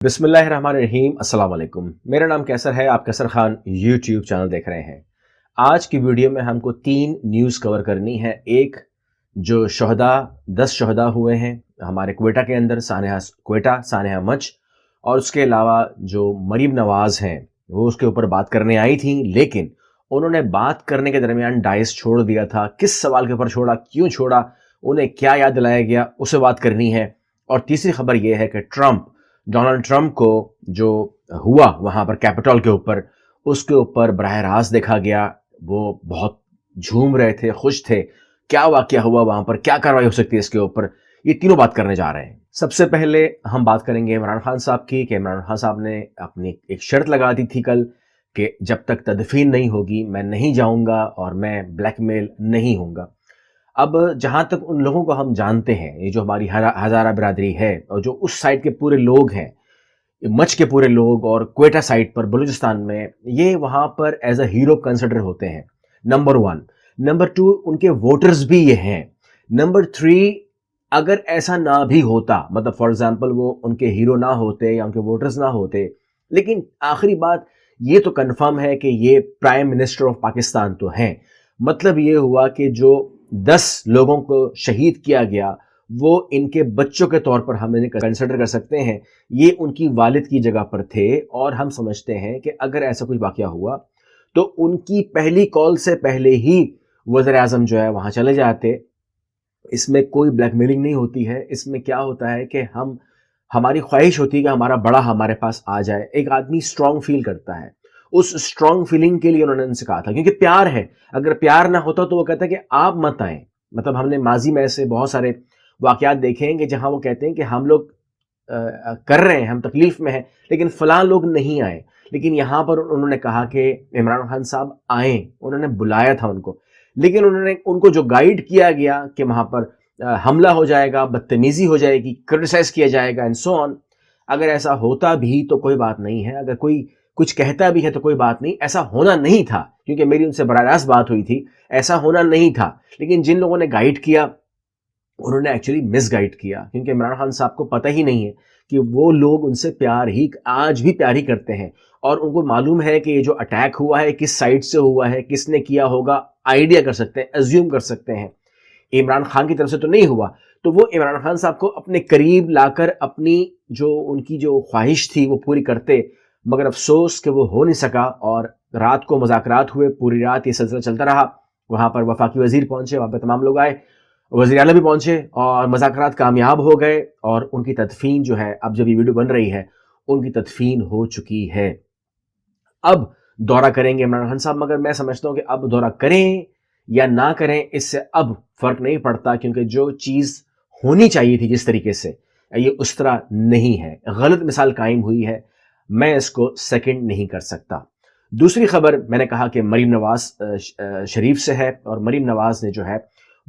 बिस्मिल्लाहिर्रहमानिर्रहीम। अस्सलाम वालेकुम। मेरा नाम कैसर है। आप कैसर खान यूट्यूब चैनल देख रहे हैं। आज की वीडियो में हमको 3 न्यूज़ कवर करनी है। एक, जो 10 शहदा हुए हैं हमारे क्वेटा के अंदर, सानेहा मच, और उसके अलावा जो मरीम नवाज़ हैं वो उसके ऊपर बात करने आई थी, लेकिन उन्होंने बात करने के दरमियान डाइस छोड़ दिया था। किस सवाल के ऊपर छोड़ा, क्यों छोड़ा, उन्हें क्या याद दिलाया गया, उसे बात करनी है। और तीसरी खबर यह है कि डोनाल्ड ट्रंप को जो हुआ वहां पर कैपिटल के ऊपर, उसके ऊपर बराह रास्त देखा गया। वो बहुत झूम रहे थे, खुश थे। क्या वाकया हुआ वहां पर, क्या कार्रवाई हो सकती है इसके ऊपर, ये तीनों बात करने जा रहे हैं। सबसे पहले हम बात करेंगे इमरान खान साहब की कि इमरान खान साहब ने अपनी एक शर्त लगा दी थी कल कि जब तक तदफीन नहीं होगी मैं नहीं जाऊंगा और मैं ब्लैकमेल नहीं होऊंगा। अब जहाँ तक उन लोगों को हम जानते हैं, ये जो हमारी हज़ारा बिरादरी है और जो उस साइड के पूरे लोग हैं, मच के पूरे लोग, और क्वेटा साइड पर बलूचिस्तान में, ये वहाँ पर एज अ हीरो कंसिडर होते हैं। नंबर 1। नंबर 2, उनके वोटर्स भी ये हैं। नंबर 3, अगर ऐसा ना भी होता, मतलब फॉर एग्जांपल वो उनके हीरो ना होते या उनके वोटर्स ना होते, लेकिन आखिरी बात ये तो कंफर्म है कि ये प्राइम मिनिस्टर ऑफ पाकिस्तान तो हैं। मतलब ये हुआ कि जो 10 लोगों को शहीद किया गया वो इनके बच्चों के तौर पर हम इन्हें कंसिडर कर सकते हैं। ये उनकी वालिद की जगह पर थे और हम समझते हैं कि अगर ऐसा कुछ वाकया हुआ तो उनकी पहली कॉल से पहले ही वज़ीर आज़म जो है वहाँ चले जाते। इसमें कोई ब्लैकमेलिंग नहीं होती है। इसमें क्या होता है कि हमारी ख्वाहिश होती है कि हमारा बड़ा हमारे पास आ जाए। एक आदमी स्ट्रांग फील करता है, उस स्ट्रांग फीलिंग के लिए उन्होंने उनसे कहा था, क्योंकि प्यार है। अगर प्यार ना होता तो वो कहता है कि आप मत आए। मतलब हमने माजी में ऐसे बहुत सारे वाकयात देखे हैं कि जहां वो कहते हैं कि हम लोग कर रहे हैं, हम तकलीफ में हैं, लेकिन फलां लोग नहीं आए। लेकिन यहाँ पर उन्होंने कहा कि इमरान खान साहब आए, उन्होंने बुलाया था उनको, लेकिन उनको जो गाइड किया गया कि वहां पर हमला हो जाएगा, बदतमीजी हो जाएगी, क्रिटिसाइज किया जाएगा एंड सो ऑन। अगर ऐसा होता भी तो कोई बात नहीं है, अगर कोई कुछ कहता भी है तो कोई बात नहीं। ऐसा होना नहीं था, क्योंकि मेरी उनसे बराह रास्त बात हुई थी, ऐसा होना नहीं था। लेकिन जिन लोगों ने गाइड किया उन्होंने एक्चुअली मिस गाइड किया, क्योंकि इमरान खान साहब को पता ही नहीं है कि वो लोग उनसे आज भी प्यार ही करते हैं। और उनको मालूम है कि ये जो अटैक हुआ है किस साइड से हुआ है, किसने किया होगा, आइडिया कर सकते हैं, अज्यूम कर सकते हैं। इमरान खान की तरफ से तो नहीं हुआ, तो वो इमरान खान साहब को अपने करीब लाकर अपनी जो उनकी जो ख्वाहिश थी वो पूरी करते, मगर अफसोस कि वो हो नहीं सका। और रात को मुज़ाकरात हुए, पूरी रात ये सिलसिला चलता रहा। वहाँ पर वफाकी वज़ीर पहुँचे, वहाँ पर तमाम लोग आए, वज़ीर आला भी पहुँचे और मुज़ाकरात कामयाब हो गए। और उनकी तदफीन जो है, अब जब ये वीडियो बन रही है, उनकी तदफीन हो चुकी है। अब दौरा करेंगे इमरान खान साहब, मगर मैं समझता हूँ कि अब दौरा करें या ना करें इससे अब फ़र्क नहीं पड़ता, क्योंकि जो चीज़ होनी चाहिए थी जिस तरीके से, ये उस तरह नहीं है। गलत मिसाल कायम हुई है, मैं इसको सेकंड नहीं कर सकता। दूसरी खबर मैंने कहा कि मरीम नवाज़ शरीफ से है, और मरीम नवाज़ ने जो है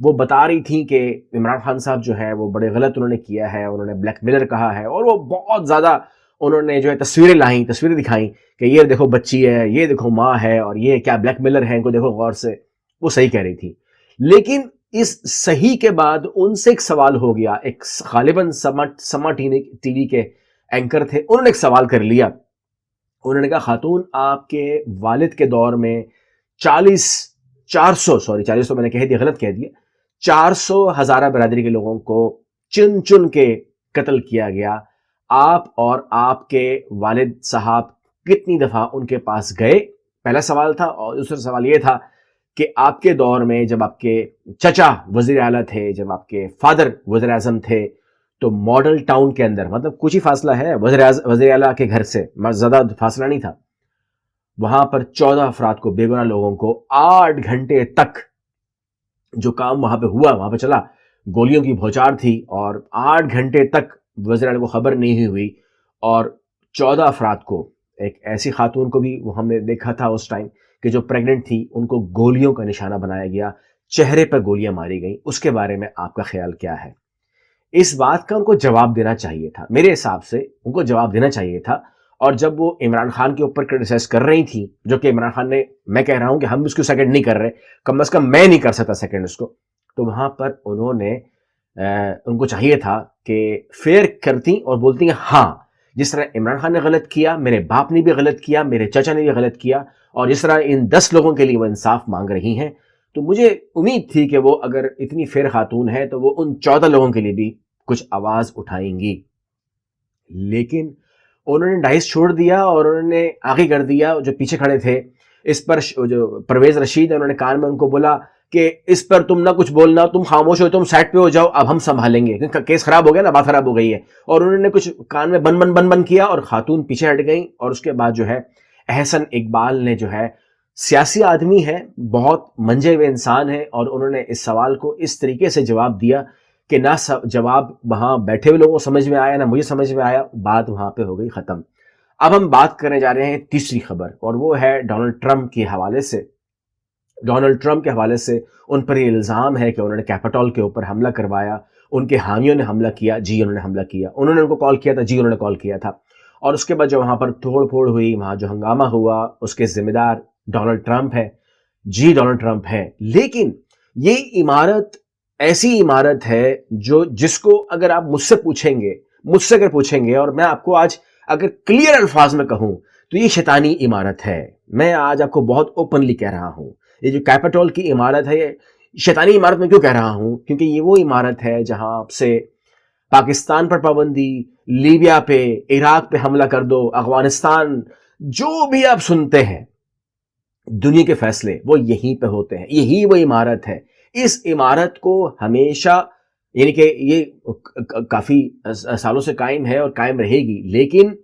वो बता रही थी कि इमरान खान साहब जो है वो बड़े गलत उन्होंने किया है, उन्होंने ब्लैकमेलर कहा है, और वो बहुत ज़्यादा उन्होंने जो है तस्वीरें दिखाई कि ये देखो बच्ची है, ये देखो माँ है, और ये क्या ब्लैकमेलर है, इनको देखो गौर से। वो सही कह रही थी, लेकिन इस सही के बाद उनसे एक सवाल हो गया। एक गालिबन समा टीवी के एंकर थे, उन्होंने एक सवाल कर लिया। उन्होंने कहा, खातून आपके वालिद के दौर में 40 तो मैंने कह दिया, गलत कह दिया, 400 हज़ारा बिरादरी के लोगों को चुन चुन के कत्ल किया गया। आप और आपके वालिद साहब कितनी दफ़ा उनके पास गए, पहला सवाल था। और दूसरा सवाल ये था कि आपके दौर में जब आपके चचा वज़ीर आला थे, जब आपके फादर वज़ीर आज़म थे, तो मॉडल टाउन के अंदर, मतलब कुछ ही फासला है वज़ीर आला के घर से, ज़्यादा फासला नहीं था, वहां पर 14 अफराद को, बेगुनाह लोगों को 8 घंटे तक जो काम वहां पे हुआ, वहां पे चला, गोलियों की भौचार थी, और 8 घंटे तक वज़ीर आला को खबर नहीं हुई। और 14 अफराद को, एक ऐसी खातून को भी वो हमने देखा था उस टाइम कि जो प्रेग्नेंट थी, उनको गोलियों का निशाना बनाया गया, चेहरे पर गोलियां मारी गई। उसके बारे में आपका ख्याल क्या है? इस बात का उनको जवाब देना चाहिए था, मेरे हिसाब से उनको जवाब देना चाहिए था। और जब वो इमरान खान के ऊपर क्रिटिसाइज कर रही थी, जो कि इमरान खान ने, मैं कह रहा हूं कि हम उसको सेकंड नहीं कर रहे, कम से कम मैं नहीं कर सकता सेकंड उसको, तो वहां पर उनको चाहिए था कि फेयर करती और बोलती हैं हाँ جس طرح عمران خان نے غلط کیا، میرے باپ نے بھی غلط کیا، میرے چچا نے بھی غلط کیا، اور جس طرح ان 10 لوگوں کے لیے وہ انصاف مانگ رہی ہیں، تو مجھے امید تھی کہ وہ اگر اتنی فیر خاتون ہے تو وہ ان 14 لوگوں کے لیے بھی کچھ آواز اٹھائیں گی، لیکن انہوں نے ڈائس چھوڑ دیا اور انہوں نے آگے کر دیا. جو پیچھے کھڑے تھے اس پر جو پرویز رشید ہے، انہوں نے کان میں ان کو بولا کہ اس پر تم نہ کچھ بولنا، تم خاموش ہو، تم سائڈ پہ ہو جاؤ، اب ہم سنبھالیں گے، کیونکہ کیس خراب ہو گیا نا، بات خراب ہو گئی ہے. اور انہوں نے کچھ کان میں بن کیا اور خاتون پیچھے ہٹ گئی. اور اس کے بعد جو ہے احسن اقبال نے جو ہے، سیاسی آدمی ہے، بہت منجے ہوئے انسان ہے، اور انہوں نے اس سوال کو اس طریقے سے جواب دیا کہ نہ جواب وہاں بیٹھے ہوئے لوگوں کو سمجھ میں آیا، نہ مجھے سمجھ میں آیا، بات وہاں پہ ہو گئی ختم. اب ہم بات کرنے جا رہے ہیں تیسری خبر، اور وہ ہے ڈونلڈ ٹرمپ کے حوالے سے. ڈونلڈ ٹرمپ کے حوالے سے ان پر یہ الزام ہے کہ انہوں نے کیپٹول کے اوپر حملہ کروایا، ان کے حامیوں نے حملہ کیا، جی انہوں نے حملہ کیا، انہوں نے ان کو کال کیا تھا، جی انہوں نے کال کیا تھا. اور اس کے بعد جو وہاں پر توڑ پھوڑ ہوئی، وہاں جو ہنگامہ ہوا، اس کے ذمہ دار ڈونلڈ ٹرمپ ہے، جی ڈونلڈ ٹرمپ ہے. لیکن یہ عمارت ایسی عمارت ہے جس کو اگر آپ مجھ سے اگر پوچھیں گے، اور میں آپ کو آج اگر کلیئر الفاظ میں کہوں تو یہ شیطانی عمارت ہے. میں آج آپ کو بہت اوپنلی کہہ رہا ہوں، یہ جو کیپٹول کی عمارت ہے، یہ شیطانی عمارت میں کیوں کہہ رہا ہوں؟ کیونکہ یہ وہ عمارت ہے جہاں سے پاکستان پر پابندی، لیبیا پہ، عراق پہ حملہ کر دو، افغانستان، جو بھی آپ سنتے ہیں دنیا کے فیصلے، وہ یہیں پہ ہوتے ہیں. یہی وہ عمارت ہے. اس عمارت کو ہمیشہ، یعنی کہ یہ کافی سالوں سے قائم ہے اور قائم رہے گی، لیکن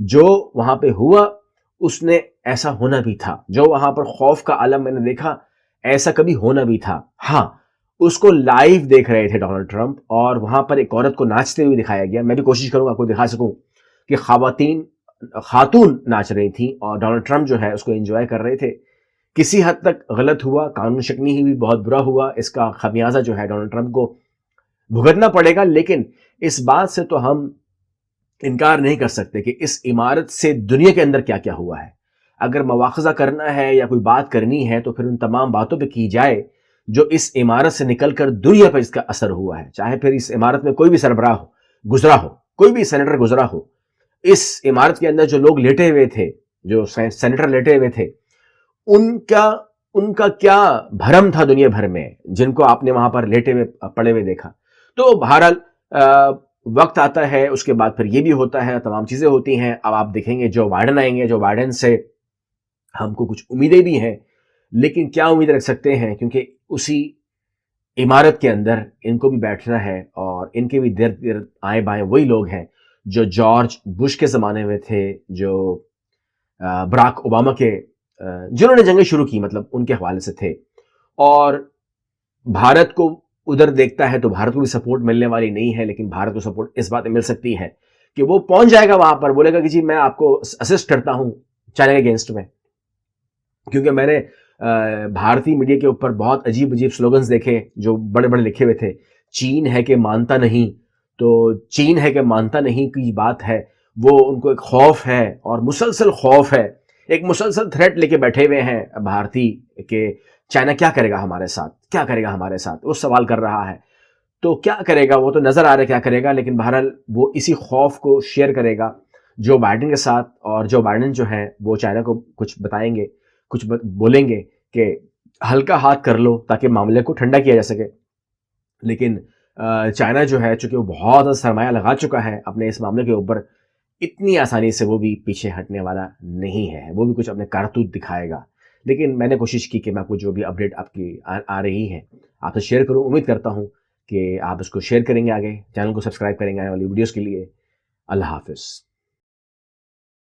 جو وہاں پہ ہوا اس نے ایسا ہونا بھی تھا. جو وہاں پر خوف کا عالم میں نے دیکھا، ایسا کبھی ہونا بھی تھا. ہاں، اس کو لائیو دیکھ رہے تھے ڈونلڈ ٹرمپ، اور وہاں پر ایک عورت کو ناچتے ہوئے دکھایا گیا. میں بھی کوشش کروں گا آپ کو دکھا سکوں کہ خاتون ناچ رہی تھیں اور ڈونلڈ ٹرمپ جو ہے اس کو انجوائے کر رہے تھے. کسی حد تک غلط ہوا، قانون شکنی ہی بھی بہت برا ہوا. اس کا خمیازہ جو ہے ڈونلڈ ٹرمپ کو بھگتنا پڑے گا. لیکن اس بات سے تو ہم انکار نہیں کر سکتے کہ اس عمارت سے دنیا کے اندر کیا کیا ہوا ہے. اگر مواخذہ کرنا ہے یا کوئی بات کرنی ہے تو پھر ان تمام باتوں پہ کی جائے جو اس عمارت سے نکل کر دنیا پر اس کا اثر ہوا ہے. چاہے پھر اس عمارت میں کوئی بھی سربراہ گزرا ہو، کوئی بھی سینیٹر گزرا ہو، اس عمارت کے اندر جو لوگ لیٹے ہوئے تھے، جو سینیٹر لیٹے ہوئے تھے، ان کا کیا بھرم تھا دنیا بھر میں، جن کو آپ نے وہاں پر لیٹے ہوئے پڑے ہوئے دیکھا. تو بہرحال وقت آتا ہے، اس کے بعد پھر یہ بھی ہوتا ہے، تمام چیزیں ہوتی ہیں. اب آپ دیکھیں گے جو بائیڈن آئیں گے، جو بائیڈن سے ہم کو کچھ امیدیں بھی ہیں، لیکن کیا امید رکھ سکتے ہیں، کیونکہ اسی عمارت کے اندر ان کو بھی بیٹھنا ہے، اور ان کے بھی دیر آئیں بائیں وہی لوگ ہیں جو جارج بش کے زمانے میں تھے، جو براک اوباما کے جنہوں نے جنگیں شروع کی، مطلب ان کے حوالے سے تھے. اور بھارت کو ادھر دیکھتا ہے تو بھارت کو بھی سپورٹ ملنے والی نہیں ہے، لیکن بھارت کو سپورٹ اس بات میں مل سکتی ہے کہ وہ پہنچ جائے گا وہاں پر، بولے گا کہ جی میں آپ کو اسسٹ کرتا ہوں چائنا کے اگینسٹ میں. کیونکہ میں نے بھارتی میڈیا کے اوپر بہت عجیب سلوگنز دیکھے جو بڑے بڑے لکھے ہوئے تھے. چین ہے کہ مانتا نہیں، تو چین ہے کہ مانتا نہیں کی بات ہے، وہ ان کو ایک خوف ہے، اور مسلسل خوف ہے، ایک مسلسل تھریٹ لے کے بیٹھے ہوئے ہیں بھارتی کہ چائنا کیا کرے گا ہمارے ساتھ، کیا کرے گا ہمارے ساتھ. وہ سوال کر رہا ہے، تو کیا کرے گا وہ تو نظر آ رہا ہے کیا کرے گا. لیکن بہرحال وہ اسی خوف کو شیئر کرے گا جو بائیڈن کے ساتھ، اور جو بائیڈن جو ہے وہ چائنا کو کچھ بتائیں گے، کچھ بولیں گے کہ ہلکا ہاتھ کر لو تاکہ معاملے کو ٹھنڈا کیا جا سکے. لیکن چائنا جو ہے چونکہ وہ بہت زیادہ سرمایہ لگا چکا ہے اپنے اس معاملے کے اوپر، اتنی آسانی سے وہ بھی پیچھے ہٹنے والا نہیں ہے، وہ بھی کچھ اپنے کارتوت دکھائے گا. لیکن میں نے کوشش کی کہ میں آپ کو جو بھی اپڈیٹ آپ کی آ رہی ہے آپ سے شیئر کروں. امید کرتا ہوں کہ آپ اس کو شیئر کریں گے، آگے چینل کو سبسکرائب کریں گے آنے والی ویڈیوز کے لیے. اللہ حافظ.